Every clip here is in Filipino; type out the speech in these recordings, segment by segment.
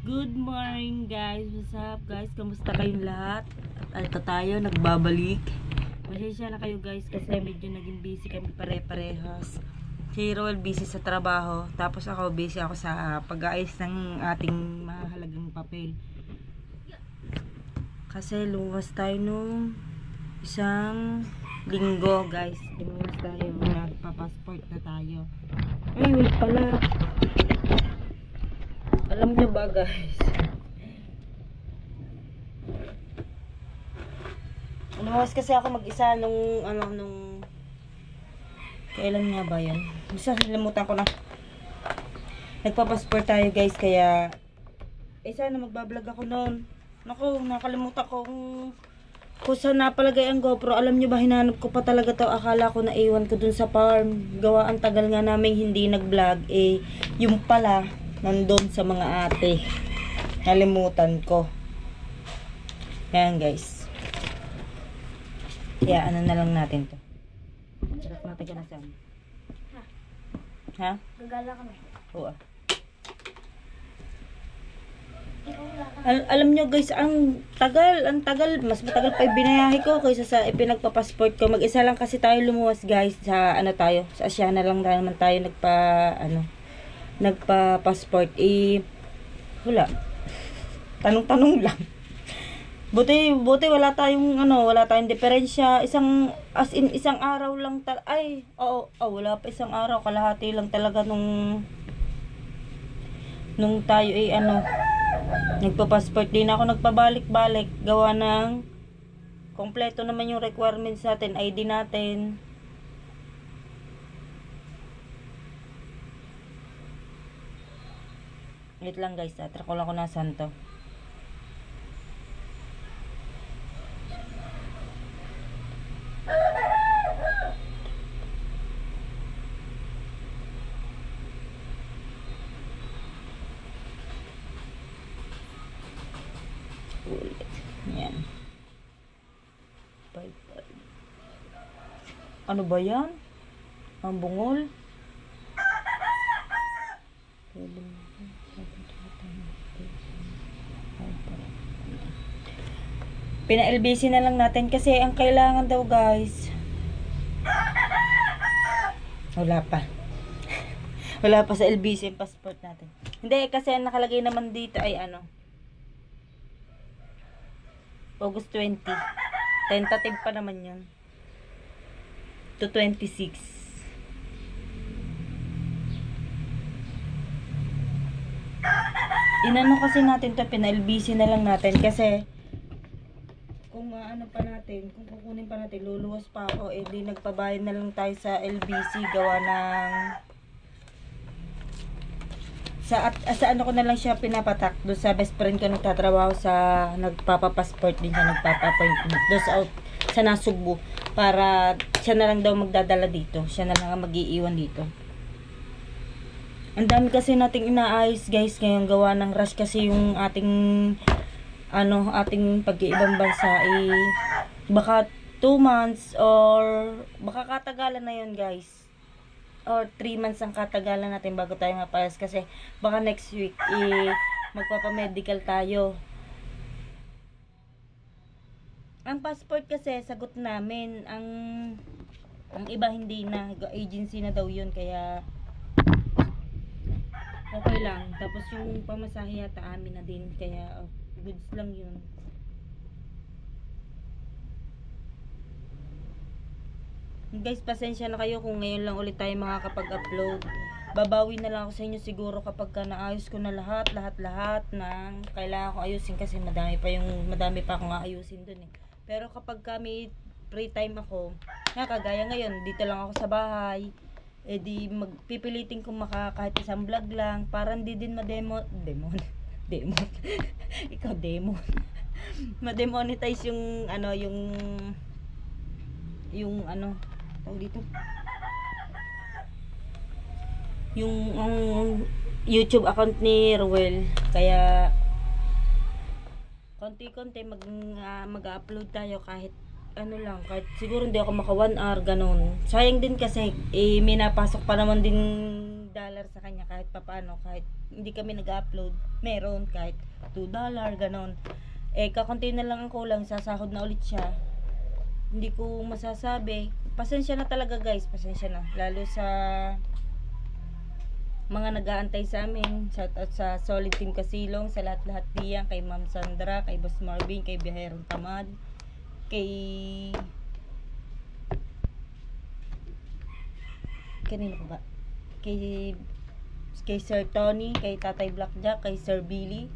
Good morning guys, what's up guys, kamusta kayong lahat? At ito tayo, nagbabalik. Pasensya na kayo guys kasi medyo naging busy kami pare-parehas. Si Roel busy sa trabaho, tapos ako busy ako sa pag-aayos ng ating mahalagang papel. Kasi lumas tayo nung isang linggo guys, lumas tayo, nagpa-passport na tayo. Ay wait pala, alam nyo ba guys, lumas kasi ako mag-isa nung kailan nga ba yan? Basta nalimutan ko na. Nagpa-passport tayo guys, kaya sana magbablog ako noon. Naku, nakalimutan ko kung saan napalagay ang GoPro. Alam nyo ba, hinanap ko pa talaga to. Akala ko na iwan ko dun sa farm. Gawa ang tagal nga namin hindi nag-vlog. Yung pala nandun sa mga ate. Nalimutan ko. Ayan guys. Kaya ano na lang natin to. Sarap natin ka na saan. Ha? Gagala kami. Oo. Alam nyo guys, ang tagal. Mas matagal pa yung binayahe ko kaysa sa ipinagpa-passport ko. Mag-isa lang kasi tayo lumuwas guys. Sa sa Asiana lang naman tayo nagpa-passport. Wala. Tanong-tanong lang. Buti wala tayong diferensya. Isang araw lang wala pa isang araw, kalahati lang talaga nung tayo nagpa-passport. Din ako nagpabalik-balik, gawa ng kompleto naman yung requirements natin, ID natin. Wait lang guys, track ko lang kung nasaan to. Yan. Ano ba yan? Ang bungol? Pina-LBC na lang natin kasi ang kailangan daw guys, wala pa. Wala pa sa LBC yung passport natin. Hindi kasi ang nakalagay naman dito ay August 20. Tentative pa naman yun. To 26. Inano kasi natin to, pina-LBC na lang natin kasi kung kung kukunin pa natin, luluwas pa ako, di nagpabayad na lang tayo sa LBC, gawa ng sa ko na lang siya pinapatak doon sa best friend ko nagtatrabaho sa nagpapa-passport din siya, nagpapa-appointment doon sa Nasugbu, para siya na lang daw magdadala dito, siya na lang ang mag-iiwan dito. Ang dami kasi nating inaayos guys ngayon, gawa ng rush kasi yung ating pag-iibang bansa baka 2 months or baka katagalan na yun guys, or 3 months ang katagalan natin bago tayo mapayas, kasi baka next week magpapamedical tayo. Ang passport kasi sagot namin, ang iba hindi na, agency na daw yun, kaya okay lang. Tapos yung pamasahe yata amin na din, kaya goods lang yun. Guys, pasensya na kayo kung ngayon lang ulit tayo makakapag-upload. Babawi na lang ako sa inyo siguro kapag naayos ko na lahat ng kailangan ko ayusin, kasi madami pa akong aayusin dun Pero kapag kami free time ako, kagaya ngayon, dito lang ako sa bahay, di magpipilitin kong kahit isang vlog lang, para hindi din demon ikaw demon ma-demonetize yung tawag dito, yung YouTube account ni Roel. Kaya konti-konti mag-upload tayo, kahit kahit siguro hindi ako maka 1 hour ganun. Sayang din kasi may napasok pa naman din $5 sa kanya kahit papaano, kahit hindi kami nag-upload, meron kahit $2 ganon. Kakunti na lang ang kulang, sasahod na ulit siya. Hindi ko masasabi, pasensya na talaga guys, pasensya na, lalo sa mga nag-aantay sa amin. Shout out sa Solid Team Kasilong, sa lahat-lahat diyan, kay Ma'am Sandra, kay Boss Marvin, kay Biherong Tamad, kay kanino pa ba? Kay Sir Tony, kay Tatay Blackjack, kay Sir Billy.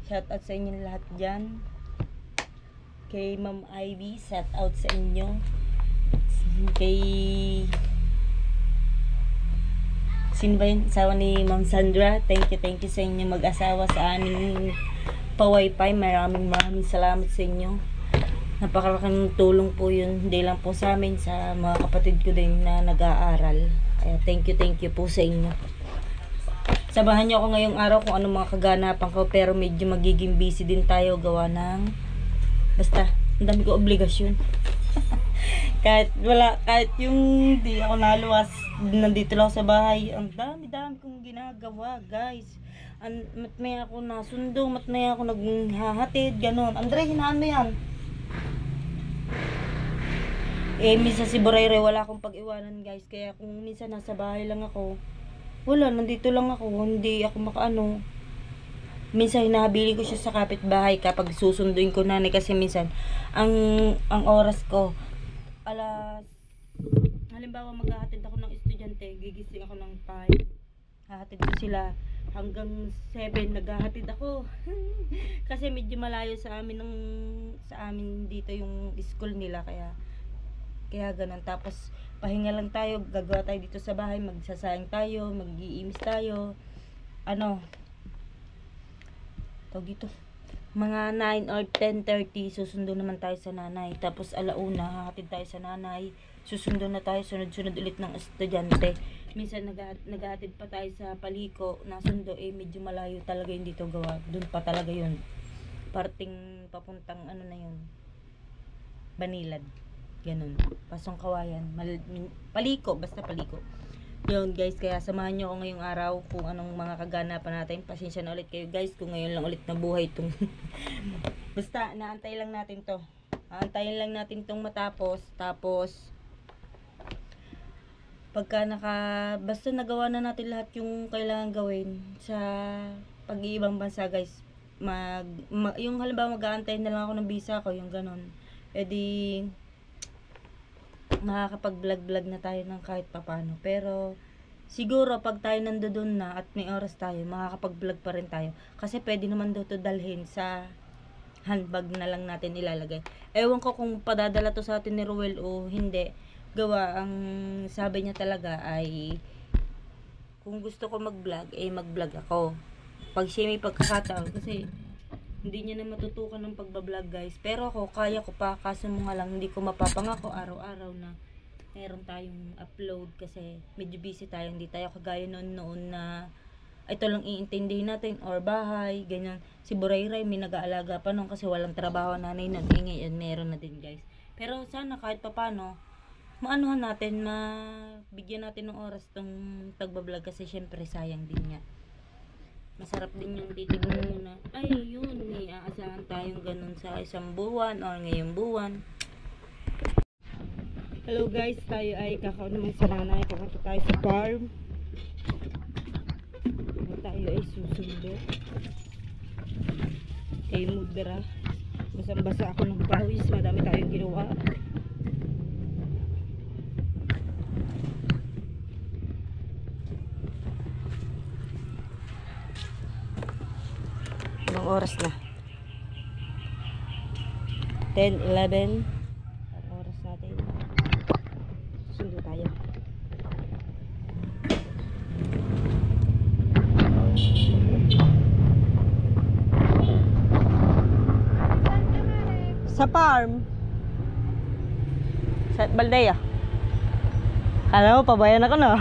Shout out sa inyo lahat diyan. Kay Ma'am Ivy, shout out sa inyo. Kay sino ba yun? Asawa ni Ma'am Sandra. Thank you sa inyo mag-asawa sa aming pa-wifi. Maraming salamat sa inyo. Napakalaking tulong po yun. Hindi lang po sa amin, sa mga kapatid ko din na nag-aaral. Kaya thank you po sa inyo. Sabahan niyo ako ngayong araw kung anong mga kaganapan ko, pero medyo magiging busy din tayo gawa ng basta, ang dami ko obligasyon. kahit yung di ako naluwas, nandito lang sa bahay, ang dami kong ginagawa guys. Mat may ako nasundo, mat may ako naghahatid, ganon. Andre, hinaan mo yan. Minsan si Borayre wala akong pag-iwanan guys, kaya kung minsan nasa bahay lang ako, wala, nandito lang ako, hindi ako makaano. Minsan hinahabilin ko siya sa kapitbahay kapag susunduin ko nanay, kasi minsan ang oras ko halimbawa maghahatid ako ng estudyante, gigising ako ng 5, hahatid ko sila hanggang 7, naghahatid ako. Kasi medyo malayo sa amin dito yung school nila, kaya ganun. Tapos pahinga lang tayo, gagawa tayo dito sa bahay, magsasayang tayo, mag-iimis tayo, dito mga 9 or 10:30 susundo naman tayo sa nanay. Tapos 1:00 hahatid tayo sa nanay, susundo na tayo, sunod-sunod ulit ng estudyante. Minsan naghahatid pa tayo sa Paliko, nasundo, medyo malayo talaga yun dito gawa, dun pa talaga yun, parting papuntang na yun, Banilad, ganun, Pasong Kawayan, Paliko, basta Paliko yun guys. Kaya samahan nyo ako ngayong araw kung anong mga kaganapan natin. Pasensya na ulit kayo guys kung ngayon lang ulit na buhay itong basta naantay lang natin to, aantayin lang natin tong matapos. Tapos pagka basta nagawa na natin lahat yung kailangan gawin sa pag-iibang bansa guys, yung halimbawa mag-aantay na lang ako ng visa ko, yung ganon, edi makakapag-vlog na tayo ng kahit papano. Pero siguro pag tayo nandoon na at may oras tayo, makakapag-vlog pa rin tayo, kasi pwede naman daw to dalhin sa handbag na lang natin ilalagay. Ewan ko kung padadala to sa atin ni Ruel o hindi, gawa ang sabi niya talaga ay kung gusto ko mag-vlog, mag-vlog ako pag siya may pagkakataon, kasi hindi niya na matutukan ng pagbablog guys. Pero ako, kaya ko pa, kaso mo nga lang hindi ko mapapangako araw-araw na meron tayong upload, kasi medyo busy tayo, hindi tayo kagaya noon na ito lang iintindihin natin or bahay, ganyan. Si Borayray may nag-aalaga pa noon kasi walang trabaho nanay noon, ngayon meron na din guys. Pero sana kahit papano maanuhan natin, mabigyan natin ng oras tong tagbablog, kasi syempre sayang din nga. Masarap din yung titignan muna, ay yun, may aasahan tayong ganun sa isang buwan or ngayong buwan. Hello guys, tayo ay kakaon naman sa nanay, pupunta tayo sa farm. Tayo ay susundo kay Mudra, basang-basa ako ng pawis, madami tayong ginawa. Anong oras na? 10, 11. Ang oras natin. Sundo tayo. Sa farm. Sa Baldeya. Kala mo, pabayan ako no?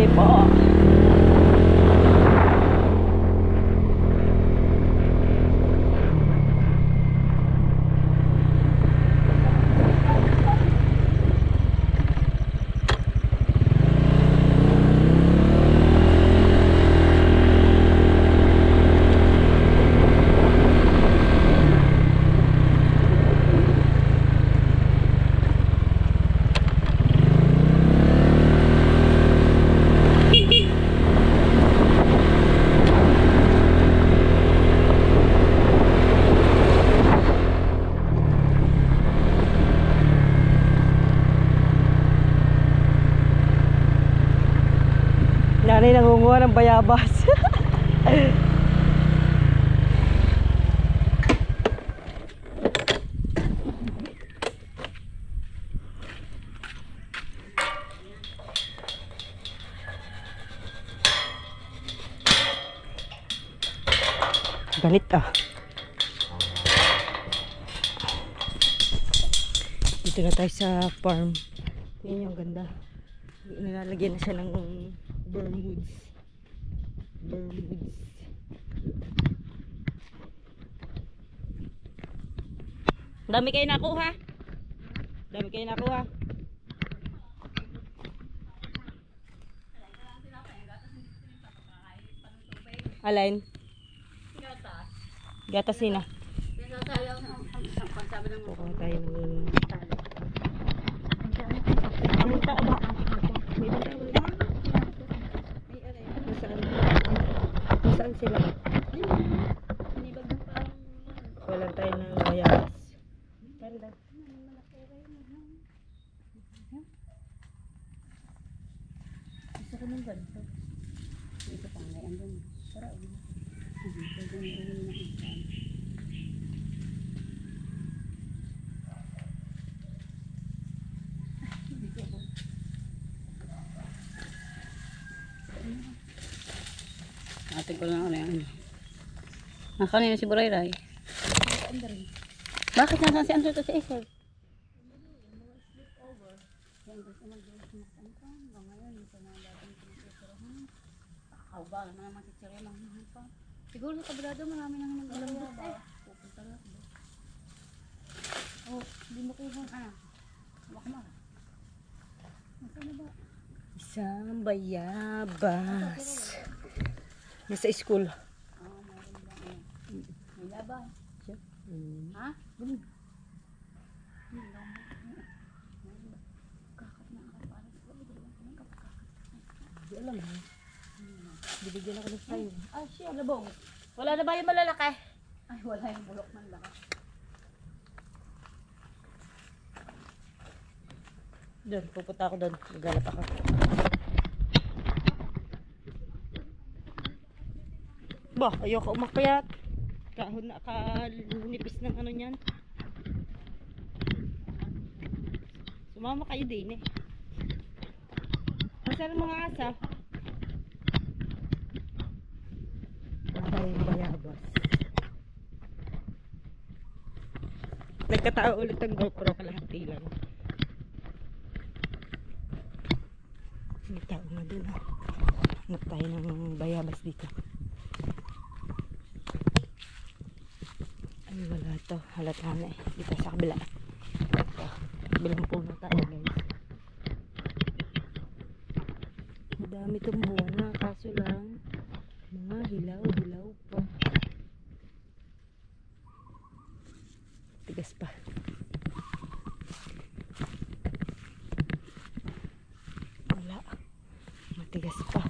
kami po. Nanay nangunguha ng bayabas. Ganit ah. Dito na tayo sa farm. Yan yung ganda. Nilalagyan na siya ng Bermuds. Dami kayo nakuha. Alain? Gatas sina. Kukuha tayo ng Nasaan sila? Walang tayo ng bayabas. Isa ko ng ganito. Ito pang may andun. Para ate ko lang ano yan. Kanina si Burayray. Bakit nasan si Andrew to si Isel? Ba naman naman si Cherry lang pa. Siguro sa kabulado marami nang naglalambot eh. Pupunta lang. Oh, hindi mo kuha Wak mo. Nasaan ba? isang bayabas. Nasa school. Meron ba? May labay. Ha? Di alam mo. Bibigyan ako ng sayo. Ay, siya labong. Wala na ba yung malalaki? Ay, wala yung bulok man laki. Doon, pupunta ako doon. Maghanap ako. Bah, ayoko umakyat. Kalunipis ng ano niyan. Sumama kayo din eh. Masarap mga asa. Tayong bayabas. Nagkatao ulit ang GoPro, kalahati lang. May tao na dun ha. Hanap tayo ng bayabas dito. Ay wala to, halata na eh. Dito sa kabila. Ito, kabilang puno tayo guys. Madami itong bunga, kaso lang mga hilaw pa. Tigas pa. Wala. Matigas pa.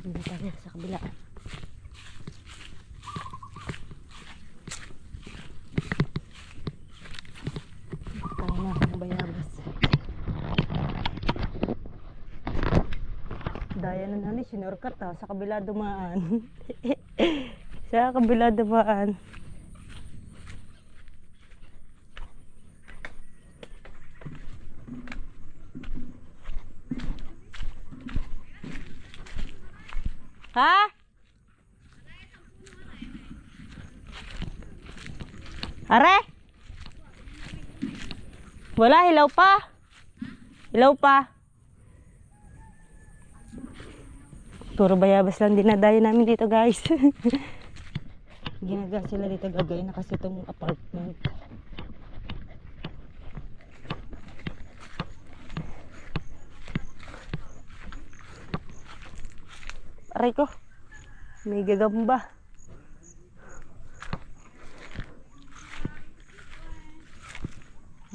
Hindi tayo sa kabila. Tayo na ang bayabas. Daya na namin, sinurkat ha. Sa kabila dumaan. Sa kabila dumaan. Ha? Are? Wala, hilaw pa. Hilaw pa. Puro bayabas lang dinadayo namin dito guys. Ginaga sila dito, gagawin na kasi itong apartment. Aray ko, may gagamba.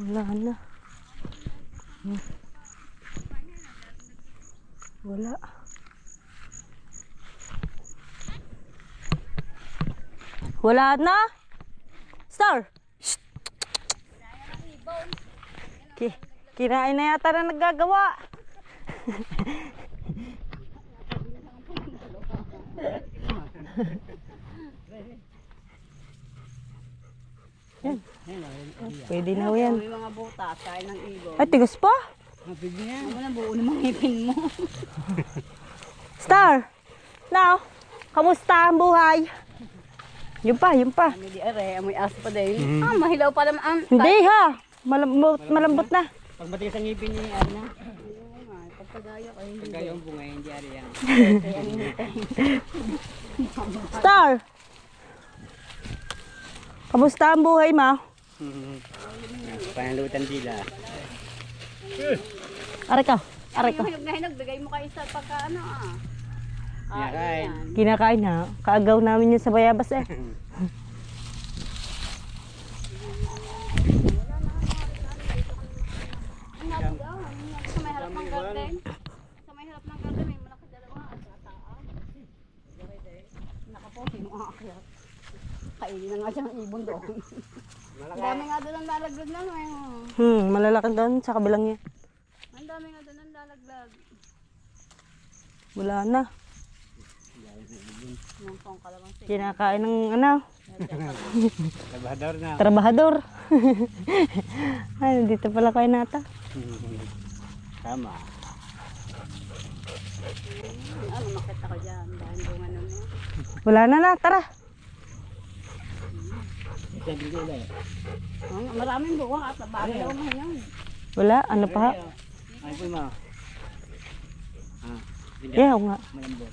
Wala na. Wala. Wala na. Star. Shh. Kinain na yata na naggagawa. Yan. Pwede na ho yan. May mga butas, kain ng ibon. Ay, tigas pa. Ano na buo ng mga ngipin mo? Star. Now, kamusta ang buhay? Yun pa, yun pa. Ano di are, amoy aso pa din. Mahilaw pa naman. Hindi ha. Malambot na. Pag matigas ang ngipin ni Arna, Pagkagaya kayo. pagkayo ang bunga, hindi ari yan. Star. Kamusta ang buhay mo? Panalutan sila. Aray ka. Aray ka. Yung hinog na hinog, bigay mo kayo sa pagka ano Kinakain. Kinakain ha. Kaagaw namin yun sa bayabas eh. Sa may harap ng garden. Sa may harap ng garden, may malaki dalawa at taas. Nakapo, sino ang akyat? Kainin na nga siya ng ibon doon. Ang dami nga doon ang lalaglag na Malalaki doon sa kabilang niya. Ang dami nga doon ang lalaglag. Wala na. Yung pang kalamansi. Kinakain ng ano, Trabahador na. trabahador. Ay, dito pala kayo nata. Tama. Ano, makita ko dyan. Dahil bunga nun eh. Wala na, tara. Sabi ko ulit. Maraming bunga at bago daw mahinang. Wala, ano pa? Ay po ma. Yeah, nga. Malambot.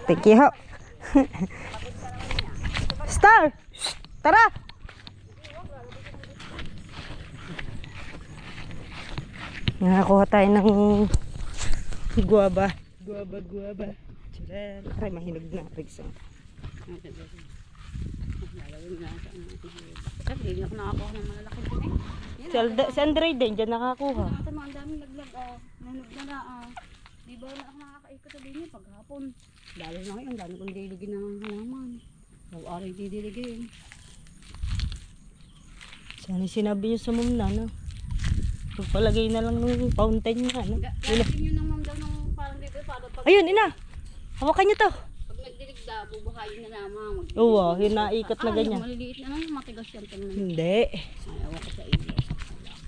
Thank you. Star! Shh, tara! Nakakuha tayo ng guwaba. Guwaba. Tcharan. Aray, mahinog na. Rigsa. Kasi hindi ako nakakuha ng malalaki din eh. Si Andre din, dyan nakakuha. Ito mga daming laglag nanog na na Di ba na ako nakakaikot sa din paghapon. Dahil na ngayon, dahil kong diligin ng halaman. Araw-araw didiligin. Sana sinabi niyo sa mom na, no? Pagpalagay na lang ng fountain niya, no? Gagawin nyo ng mom daw nung parang dito para pag Ayun, ina! Hawakan niyo to! nagdilig daw, bubuhayin na naman. Oo, yun naikot na ganyan. Maliliit na lang, matigas yan. Tingnan. Hindi. Ayaw ko sa iyo.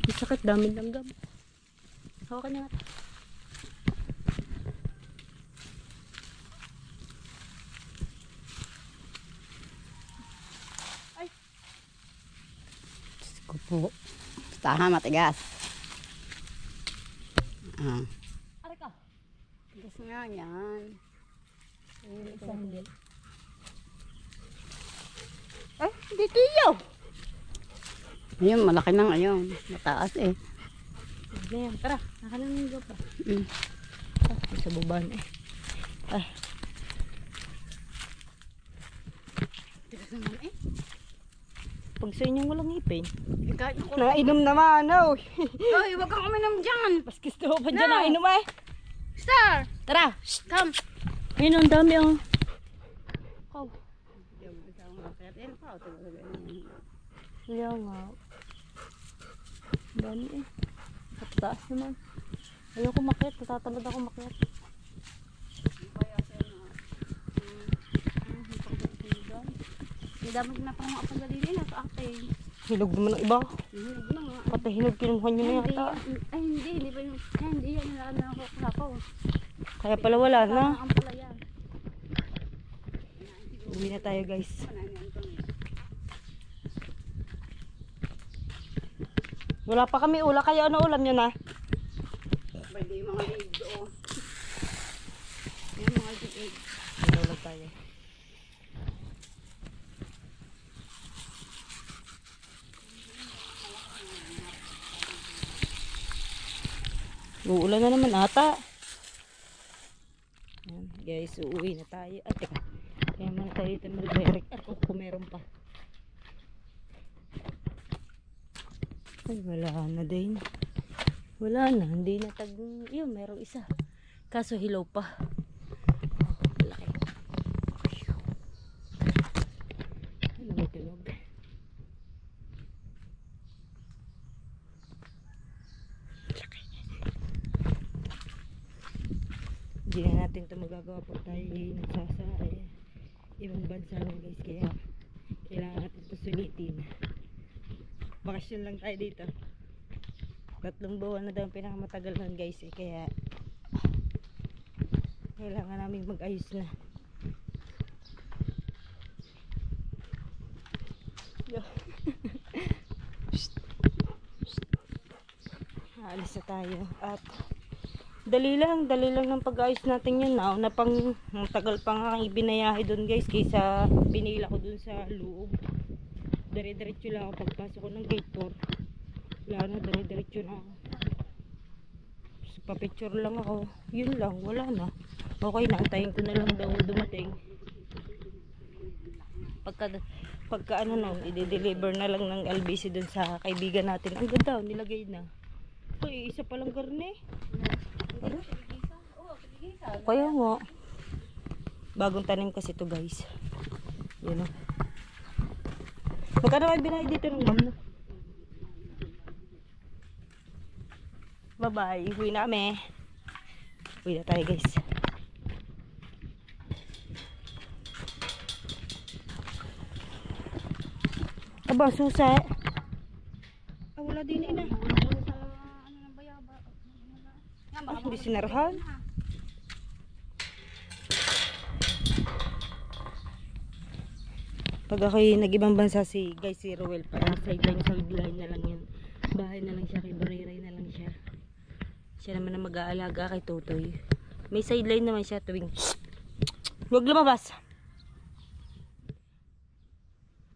May sakit, dami langgam. Hawakan niya natin. Ay! Diyos ko po. Taha, matigas. Aray ka! Tigas nga yan. Ay, hindi tiyo! Ayun, malaki nang ayun. Mataas eh. Ayan, tara. Nakalanggam pa. Mm. Sa buban eh. Ay. Tigas naman eh. Pag sa inyong walang ngipin. Kahit ako. Nainom naman, oh. Ay, wag kang uminom dyan. Mas gusto ko pa dyan nainom eh. Star! Tara! Shh, come. Ayun, ang dami oh. Go. Kaya nga. Ang dami eh. At taas naman. Ayoko makiat. Natatamad ako makiat. Hindi dapat na pang mga pagdalili na sa akin. Hinog naman ng iba. Hinog na nga. Pati hinog kinuha nyo na yata. Ay, hindi ba yung, hindi yan na ako. Kaya pala wala na. Ang pala yan. Uwi na tayo guys. Wala pa kami ula. Kaya ano ulam nyo na? Pwede yung mga lido. Nalulog tayo. Uulan na naman ata. Ayan, guys, uuwi na tayo. At teka, kaya man tayo dito mag-direct kung meron pa. Ay, wala na din. Wala na, hindi na tag... Yun, merong isa. Kaso hilaw pa. Malaki. Ano may tunog? Hindi na natin ito magagawa pag tayo nagsasa ibang bansa na guys, kaya kailangan natin ito sulitin. Bakasyon lang tayo dito, 3 buwan na daw ang pinakamatagal nun guys kaya kailangan namin mag-ayos na. Alis na tayo at dali lang ng pag-ayos natin yun. Na pang tagal pa nga kang ibinayahe doon guys kaysa pinila ko doon sa loob. Dire-diretso lang ako pagpasok ko ng gate 4. Wala na, dire-diretso na ako. Pa-picture lang ako. Yun lang, wala na. Okay na, antayin ko na lang daw dumating. Pagka ano na, i-deliver na lang ng LBC doon sa kaibigan natin. Ang ganda, nilagay na. Ay, isa palang garne. Kaya nga. Bagong tanim kasi to guys. Yun o. Magkano kayo binayad dito ng ma'am? Bye bye. Uwi na kami. Uwi na tayo guys. Aba, susa. Ah, wala din ina. Ah, hindi sinarahan. Pag ako'y nag-ibang bansa si guys, si Rowel, para sideline na lang yun. Bahay na lang siya, kay Bariray na lang siya. Siya naman ang mag-aalaga kay Totoy. May sideline naman siya tuwing huwag lumabas.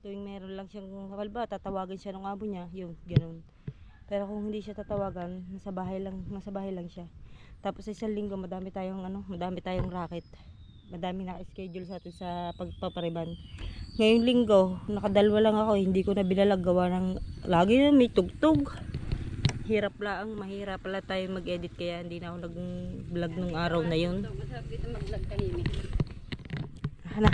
Tuwing meron lang siyang kakalba, tatawagan siya ng abo niya, yung ganoon. Pero kung hindi siya tatawagan, nasa bahay lang siya. Tapos sa isang linggo, madami tayong racket. Madami na schedule sa atin sa pagpapariban. Ngayong linggo, nakadalwa lang ako, hindi ko na binalag gawa ng lagi na may tugtog. Hirap lang, mahirap pala tayo mag-edit kaya hindi na ako nag-vlog nung araw na yun. Hana.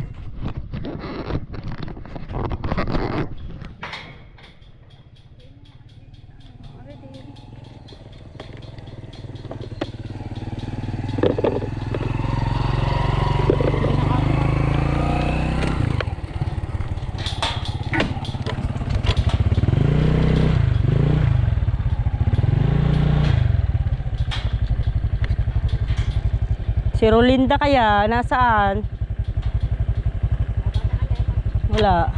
Si Rolinda kaya, nasaan? Wala.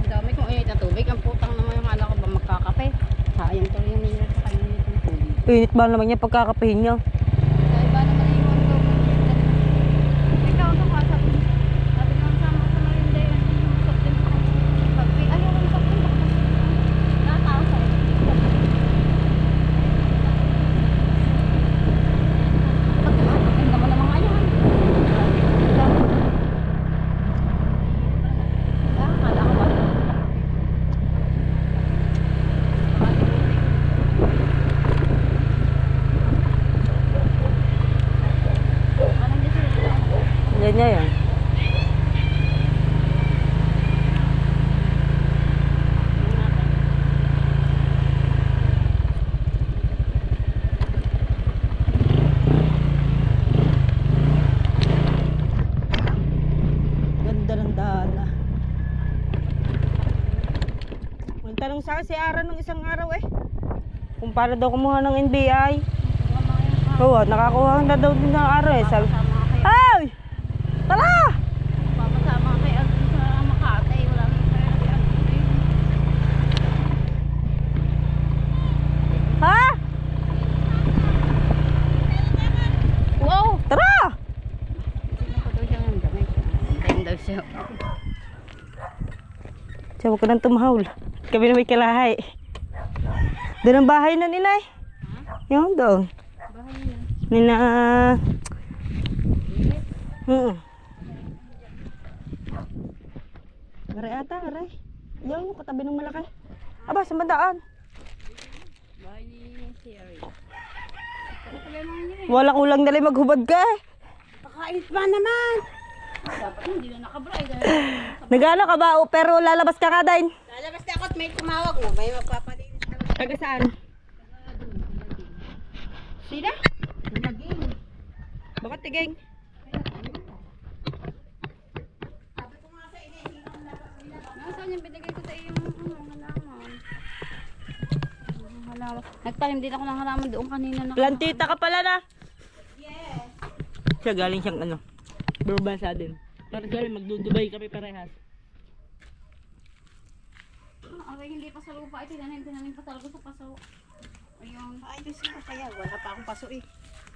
Dami kong init na tubig. Ang putang naman yung ala ko ba magkakape. Sayang to yung nila sa kanya itong tubig. Init ba naman niya pagkakapihin niya? Dahil ba naman yung mundo ko? Ikaw ito ka sabi naman sama sa marinda yan. Ayaw ko masok din. Nakatao sa'yo. Ang naman naman ngayon. Kala ko ba? Yan niya yan. Ganda ng daan ah. Magtanong sa akin si Ara nung isang araw kung paano daw kumuha ng NBI. Oo, nakakuha na daw din ng araw eh. Sabi, Papasama kay, ay! Tara! papasama kay Alvin sa Makati. Wala nang pera kay Alvin. Ha? Wow! Tara! Sino ko daw siya ng gamay? Hintayin daw siya. Siya, huwag ka nang tumahol. Kami na may kalahay. Doon ang bahay na ninay. Yung doon. Bahay niya. Nina... Aray ata, aray. Yung katabi ng malaki. Aba, saan ba daan? Bahay ni Sherry. Kaya mga niya eh. Walang ulang dali maghubad ka eh. Pakait pa naman. Dapat hindi na nakabray. Nagano ka ba? O, pero lalabas ka ka din. Lalabas na ako at may tumawag mo. May magpapalinis na. Taga saan? Sila? Naging. Bakit tigeng? Nasaan yung binigay ko sa iyo yung halaman? Halaman. Nagtanim din ako ng halaman doon kanina. Plantita ka pala na. Yes. Siya galing siyang ano. Burbansa din. Para galing magdudubay kami parehas. Aray, hindi pa sa lupa. Tinanim pa talaga sa paso. Ayun. Ay, Diyos ko kaya. Wala pa akong paso eh.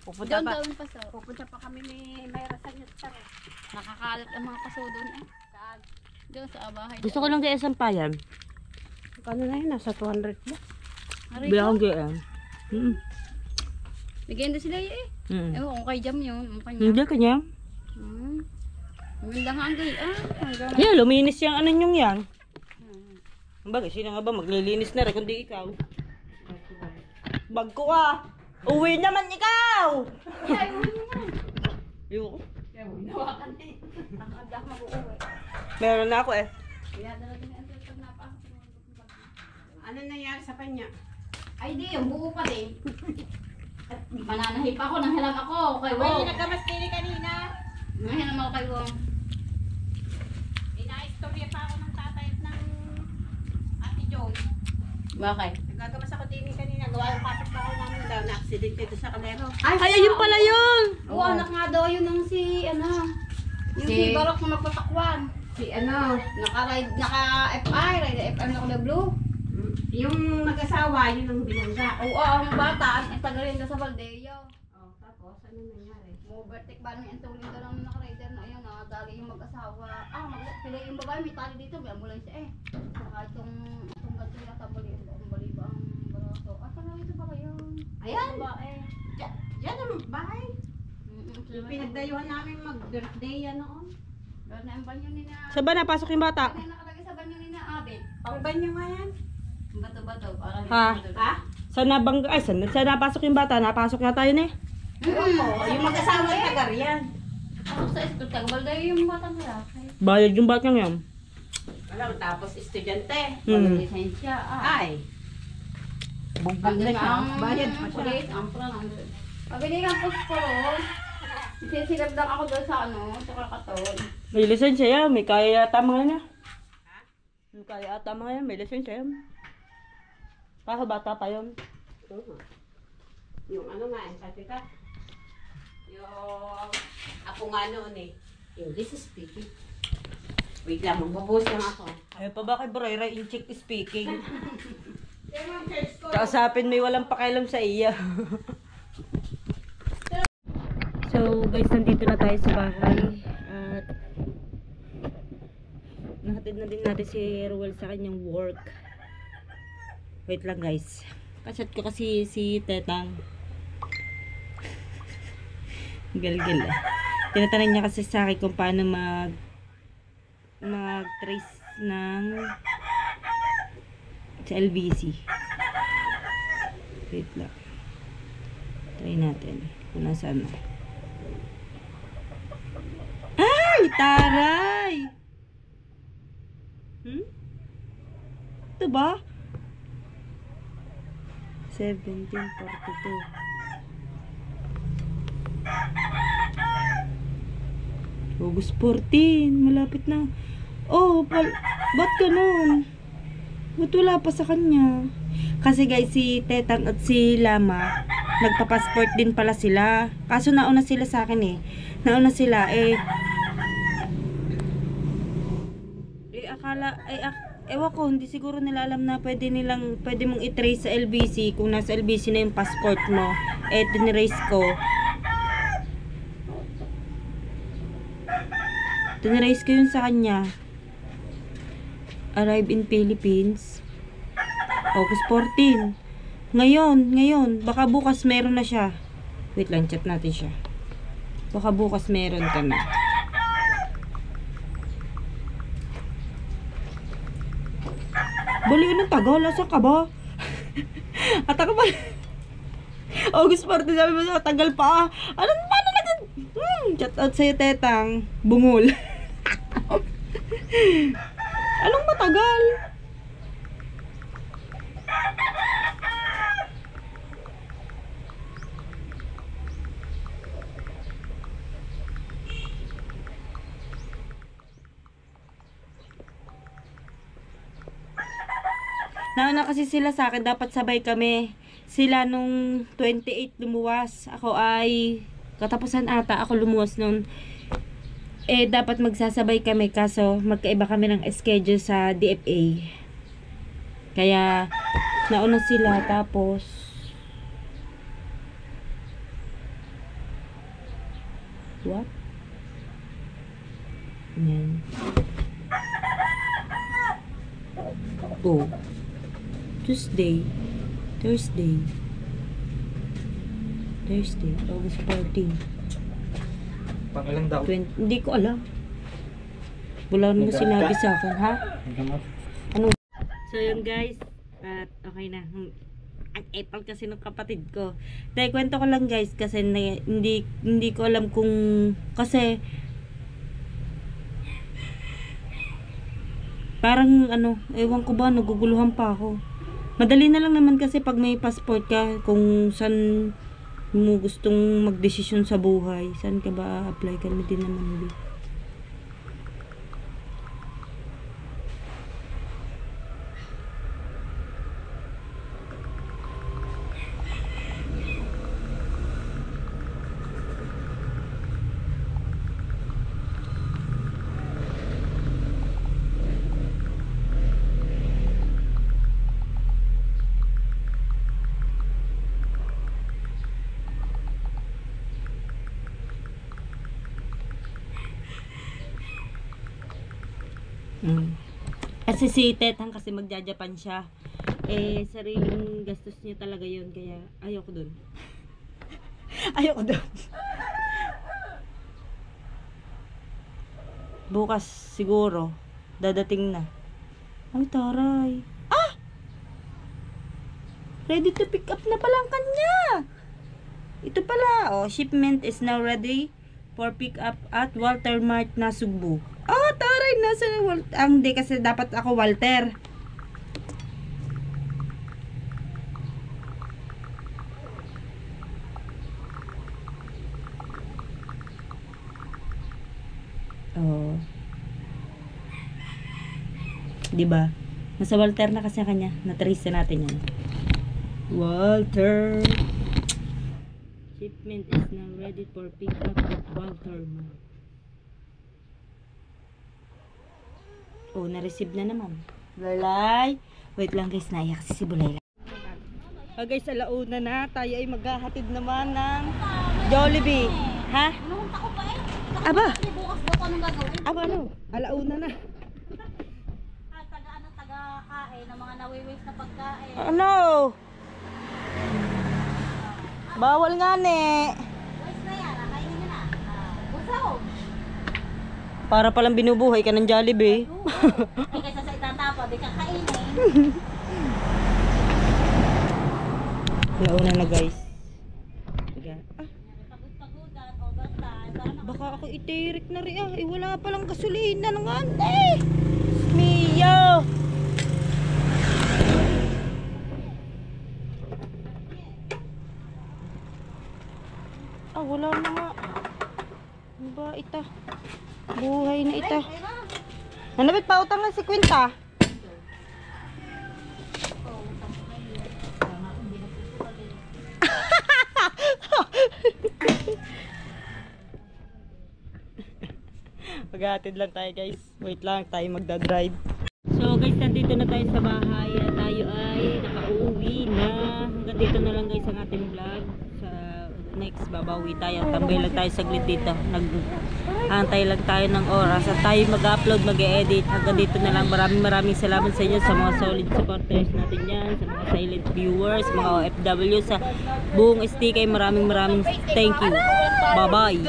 Pupunta Doon pa. daw yung paso. Pupunta pa kami ni Mayra sa Nyutsar eh. Nakakalat ang mga paso doon eh. Saan? Doon sa bahay. Gusto ko lang kaya sampayan. Ano na yun? Nasa 200 na. Aray Bila ko. akong kaya. Bigyan doon sila eh. Ewan kung kay Jam yun. Ang kanya. Hindi kanya. Maganda nga ang gaya. Hanggang. Yeah, luminis yung ano nyong yan. Bagay, sino nga ba maglilinis na rin kundi ikaw? Bag ko ka! Uwi naman ikaw! Ayoko. Nakakagda mag-uwi. Meron na ako eh. Kaya dala din ang pag napasok. Ano nangyari sa kanya? Ay di, yung buo pa din. At mananahip ako, nanghilam ako kay Ay, Wong. nagkamas kini kanina. Nanghilam ako kay Wong. Ina-istorya pa ako ng tatay at ng Ate Joy. Bakit? Nagkagamas ako din kanina. Gawa yung pasok pa ako namin daw. Na-accident ito sa kalero. Ay, ayun pala yun! Oo, anak nga daw yun ng si, ano, yung si Barok na magpatakwan. Si ano, Naka-FI, ride FI na kulay blue. yung mag-asawa, yun ang binangga. Oo, ang bata, ang tagalin daw sa Valdeo. Oh, tapos, ano nangyari? Overtake ba naman yung tuling daw ng naka-rider na ayun, nakadali yung mag-asawa. Pila yung babae, may tali dito, may ambulance eh. Saka itong ganito yata, bali ba ang barato. Talaga ito ba kayo? Ayan. Babae. Yan ang bahay. Yung pinagdayuhan namin mag-birthday yan noon. Doon na ang banyo ni na. Saan ba napasok yung bata? Ano yung nakalagay sa banyo ni na Abed? Pagban nyo nga yan. Bato-bato. Para Ha? Ha? Saan napasok yung bata? Napasok na tayo na eh. Yung mag-asawa yung tagar yan. Ako sa school, taga-Baldayo yung batang lalaki. Bayad yung batang yan. Alam, tapos estudyante. Walang lisensya. Ay. Bugbog na siya. Bayad pa siya. Kulit, ampra lang doon. Pabili kang posporo. Sisilab lang ako doon sa ano, sa Kakaton. May lisensya yan. May kaya yata mga yan. May kaya yata mga yan. May lisensya yan. Kaso bata pa yun. Oo. Yung ano nga, sabi ka, yung ako nga noon eh, English speaking. Wait lang, magbabuhos lang ako. Ayaw pa ba kay Brera in Czech speaking? Kausapin may walang pakialam sa iya. So guys, nandito na tayo sa bahay. At nahatid na din natin si Ruel sa kanyang work. Wait lang guys. Kasat ko kasi si Tetang. Galgal ah. Tinatanong niya kasi sa akin kung paano mag-trace ng sa LBC. Wait lang. Try natin kung nasaan na. Ay! Taray! Ito ba? 1742. August 14. Malapit na. Oh, ba't ganun? Ba't wala pa sa kanya? Kasi guys, si Tetang at si Lama nagpa-passport din pala sila. Kaso nauna sila sa akin eh. Nauna sila ewan ko, hindi siguro nila alam na pwede mong i-trace sa LBC kung nasa LBC na yung passport mo. Tinrace ko. Tinrace ko yun sa kanya. Arrive in Philippines August 14. Ngayon, baka bukas meron na siya. Wait lang, chat natin siya. Baka bukas meron ka na. Baliw ng tagal, asan ka ba? At ako ba? August 14, sabi mo sa tagal pa. Paano na dyan? Chat out sa'yo, tetang. Bungol. Anong matagal? Nauna kasi sila sa akin, dapat sabay kami. Sila nung 28 lumuwas. Ako ay katapusan ata ako lumuwas nung dapat magsasabay kami kaso magkaiba kami ng schedule sa DFA. Kaya nauna sila tapos what? Yan. Oh. Thursday, August 14. Pangalan daw. Hindi ko alam. Wala naman sinabi sa akin, ha? Ano? So yun guys, at okay na. Ang epal kasi ng kapatid ko. Dahil kwento ko lang guys, kasi hindi ko alam kung, kasi parang ewan ko ba, naguguluhan pa ako. Madali na lang naman kasi pag may passport ka, kung saan mo gustong magdesisyon sa buhay, saan ka ba apply, kami din naman. Kasi si Tetang kasi magja-Japan siya. Sariling gastos niya talaga yun. Kaya ayoko dun. Ayoko dun. Bukas siguro dadating na. Ay taray. Ready to pick up na palang kanya. Ito pala. Shipment is now ready for pick up at Walter Mart na Sugbo. Taray, nasa hindi kasi dapat ako Walter. Diba? Nasa Walter na kasi kanya. Na-trace na natin yan. Walter. Shipment is now ready for pick up at Walter Mart. Na-receive na naman. Bulalay. Wait lang guys, naiyak kasi si Bulalay. Guys, alauna na. Tayo ay maghahatid naman ng Jollibee. Ha? Namunta ko pa Aba? Bukas daw ko anong gagawin. Alauna na. Taga-kain ng mga nawi-waste na pagkain. Ano? Bawal nga ne. Waste na yan, kainin nyo na. Busog. Para palang binubuhay ka ng Jollibee. Kaysa sa itatapon, di ka kainin. Alauna na guys. Pagod-pagodan, overtime. Baka ako itirik na rin wala palang gasolina ng ante. Mio. Wala na nga. Ano ba ita? Buhay na ita. Nanabit pa utang ng 50. Naghahatid lang tayo guys. Wait lang, tayo magdadrive. So guys, nandito na tayo sa bahay at tayo ay nakauwi na. Hanggang dito na lang guys ang ating vlog. Sa next, babawi tayo. Tambay lang tayo saglit dito. Naghantay lang tayo ng oras at tayo mag-upload, mag-edit. Hanggang dito na lang. Maraming salamat sa inyo, sa mga solid supporters natin yan, sa mga silent viewers, mga OFW, sa buong STK. Maraming thank you. Bye-bye.